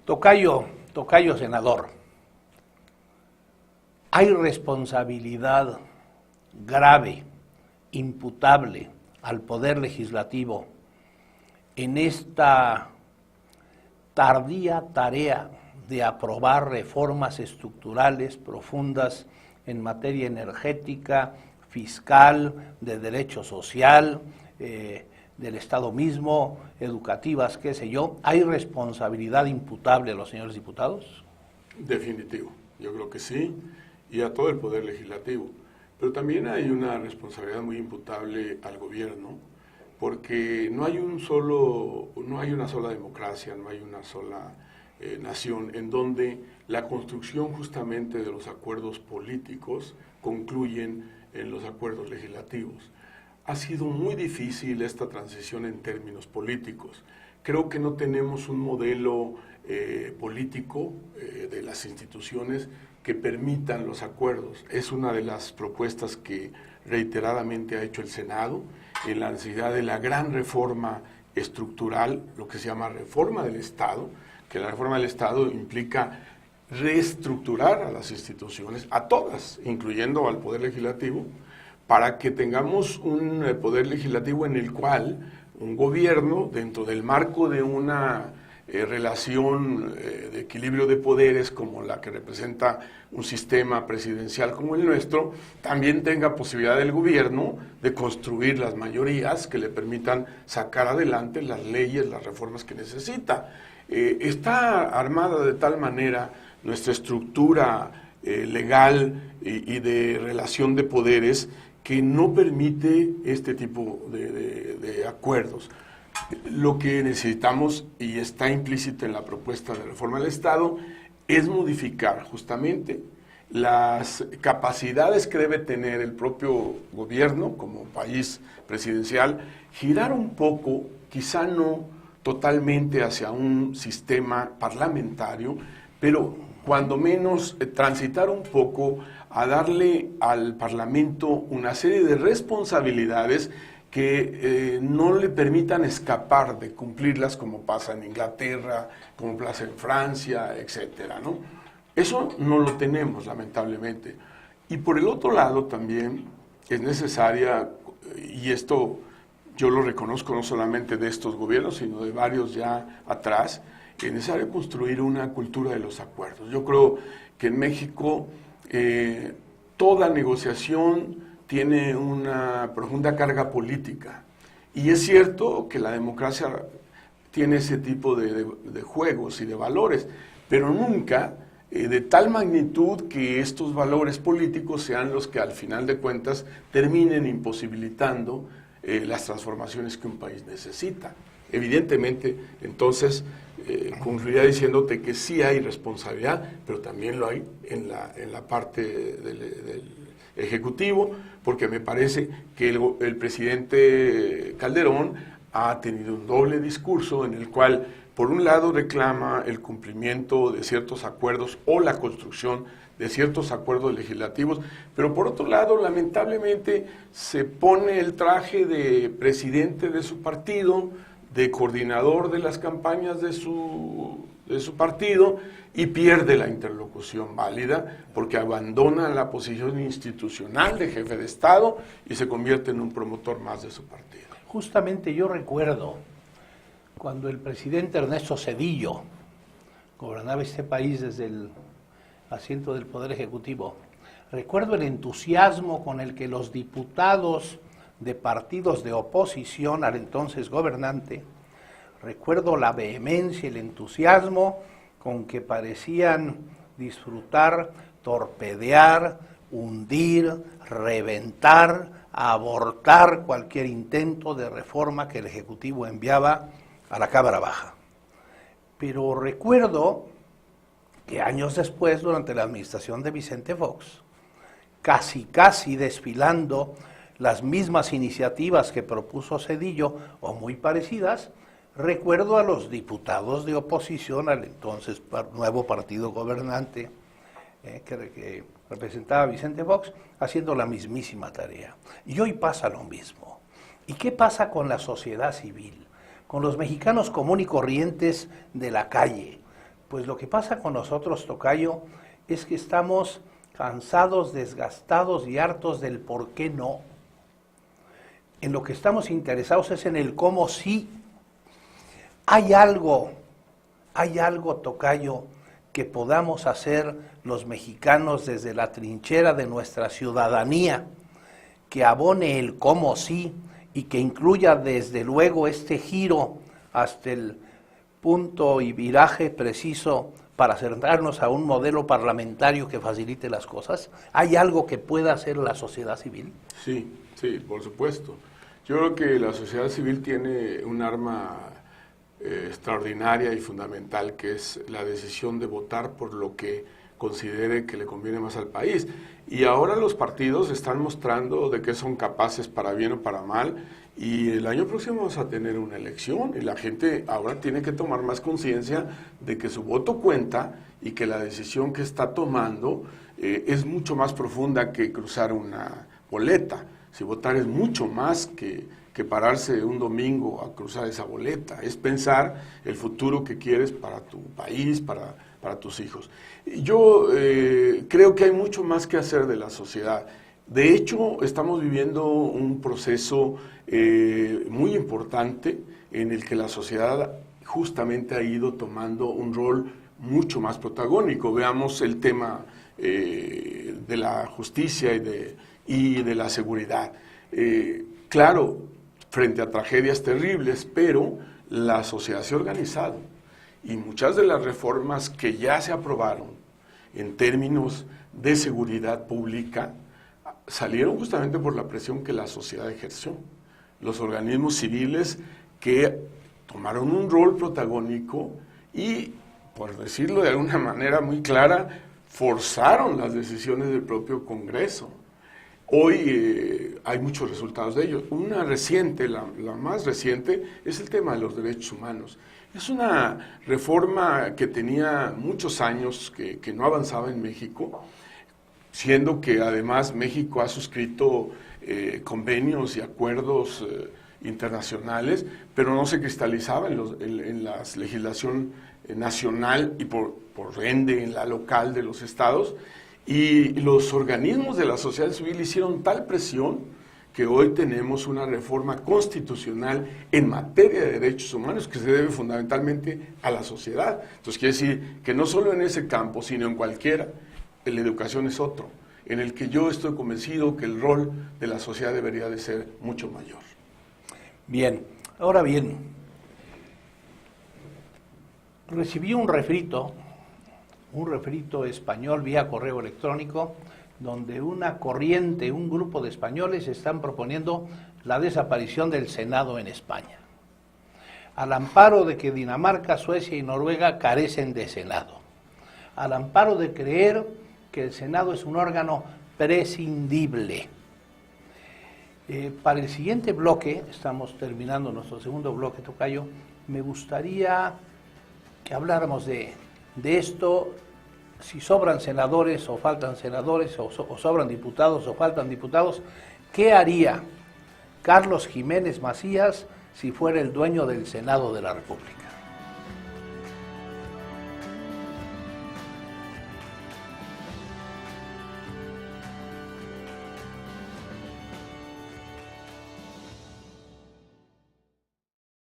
Tocayo senador, hay responsabilidad grave, imputable al Poder Legislativo en esta tardía tarea de aprobar reformas estructurales profundas en materia energética, fiscal, de derecho social, del Estado mismo, educativas, qué sé yo. ¿Hay responsabilidad imputable a los señores diputados? Definitivo, yo creo que sí, y a todo el Poder Legislativo. Pero también hay una responsabilidad muy imputable al gobierno, porque no hay una sola democracia, no hay una sola nación en donde la construcción justamente de los acuerdos políticos concluyen en los acuerdos legislativos. Ha sido muy difícil esta transición en términos políticos. Creo que no tenemos un modelo político de las instituciones que permitan los acuerdos. Es una de las propuestas que reiteradamente ha hecho el Senado en la necesidad de la gran reforma estructural, lo que se llama reforma del Estado, que la reforma del Estado implica reestructurar a las instituciones, a todas, incluyendo al Poder Legislativo, para que tengamos un Poder Legislativo en el cual un gobierno, dentro del marco de una relación de equilibrio de poderes como la que representa un sistema presidencial como el nuestro, también tenga posibilidad del gobierno de construir las mayorías que le permitan sacar adelante las leyes, las reformas que necesita. Está armada de tal manera nuestra estructura legal y de relación de poderes que no permite este tipo de acuerdos. Lo que necesitamos, y está implícito en la propuesta de reforma del Estado, es modificar justamente las capacidades que debe tener el propio gobierno como país presidencial, girar un poco, quizá no totalmente hacia un sistema parlamentario, pero cuando menos transitar un poco a darle al Parlamento una serie de responsabilidades que no le permitan escapar de cumplirlas, como pasa en Inglaterra, como pasa en Francia, etcétera, ¿no? Eso no lo tenemos, lamentablemente. Y por el otro lado también es necesaria, y esto yo lo reconozco no solamente de estos gobiernos, sino de varios ya atrás, es necesario construir una cultura de los acuerdos. Yo creo que en México toda negociación tiene una profunda carga política. Y es cierto que la democracia tiene ese tipo de juegos y de valores, pero nunca de tal magnitud que estos valores políticos sean los que al final de cuentas terminen imposibilitando las transformaciones que un país necesita. Evidentemente, entonces, concluiría diciéndote que sí hay responsabilidad, pero también lo hay en la parte del Ejecutivo, porque me parece que el presidente Calderón ha tenido un doble discurso en el cual, por un lado, reclama el cumplimiento de ciertos acuerdos o la construcción de ciertos acuerdos legislativos, pero por otro lado, lamentablemente, se pone el traje de presidente de su partido, de coordinador de las campañas de su partido, y pierde la interlocución válida porque abandona la posición institucional de jefe de Estado y se convierte en un promotor más de su partido. Justamente yo recuerdo cuando el presidente Ernesto Zedillo gobernaba este país desde el asiento del Poder Ejecutivo, recuerdo el entusiasmo con el que los diputados de partidos de oposición al entonces gobernante, recuerdo la vehemencia, el entusiasmo con que parecían disfrutar, torpedear, hundir, reventar, abortar cualquier intento de reforma que el Ejecutivo enviaba a la Cámara Baja. Pero recuerdo que años después, durante la administración de Vicente Fox, casi desfilando las mismas iniciativas que propuso Zedillo, o muy parecidas, recuerdo a los diputados de oposición al entonces nuevo partido gobernante que representaba a Vicente Fox, haciendo la mismísima tarea. Y hoy pasa lo mismo. ¿Y qué pasa con la sociedad civil? Con los mexicanos común y corrientes de la calle, Pues lo que pasa con nosotros, tocayo, es que estamos cansados, desgastados y hartos del por qué no. En lo que estamos interesados es en el cómo sí. Hay algo, tocayo, que podamos hacer los mexicanos desde la trinchera de nuestra ciudadanía, que abone el cómo sí y que incluya desde luego este giro hasta el punto y viraje preciso para acercarnos a un modelo parlamentario que facilite las cosas. ¿Hay algo que pueda hacer la sociedad civil? Sí, sí, por supuesto. Yo creo que la sociedad civil tiene un arma extraordinaria y fundamental, que es la decisión de votar por lo que considere que le conviene más al país. Y ahora los partidos están mostrando de qué son capaces, para bien o para mal, y el año próximo vamos a tener una elección y la gente ahora tiene que tomar más conciencia de que su voto cuenta y que la decisión que está tomando es mucho más profunda que cruzar una boleta. Si votar es mucho más que pararse un domingo a cruzar esa boleta, es pensar el futuro que quieres para tu país, para tus hijos. Yo creo que hay mucho más que hacer de la sociedad. De hecho, estamos viviendo un proceso muy importante en el que la sociedad justamente ha ido tomando un rol mucho más protagónico. Veamos el tema de la justicia y de la seguridad. Claro, frente a tragedias terribles, pero la sociedad se ha organizado y muchas de las reformas que ya se aprobaron en términos de seguridad pública salieron justamente por la presión que la sociedad ejerció. Los organismos civiles que tomaron un rol protagónico y, por decirlo de alguna manera muy clara, forzaron las decisiones del propio Congreso. Hoy hay muchos resultados de ello. Una reciente, la más reciente, es el tema de los derechos humanos. Es una reforma que tenía muchos años que no avanzaba en México, siendo que además México ha suscrito convenios y acuerdos internacionales, pero no se cristalizaba en la legislación nacional y por ende en la local de los estados. Y los organismos de la sociedad civil hicieron tal presión que hoy tenemos una reforma constitucional en materia de derechos humanos que se debe fundamentalmente a la sociedad. Entonces quiere decir que no solo en ese campo, sino en cualquiera, la educación es otro, en el que yo estoy convencido que el rol de la sociedad debería de ser mucho mayor. Bien, ahora bien, recibí un refrito español vía correo electrónico, donde una corriente, un grupo de españoles están proponiendo la desaparición del Senado en España, al amparo de que Dinamarca, Suecia y Noruega carecen de Senado, al amparo de creer que el Senado es un órgano prescindible. Para el siguiente bloque, estamos terminando nuestro segundo bloque, tocayo, me gustaría que habláramos de esto, si sobran senadores o faltan senadores, o sobran diputados o faltan diputados. ¿Qué haría Carlos Jiménez Macías si fuera el dueño del Senado de la República?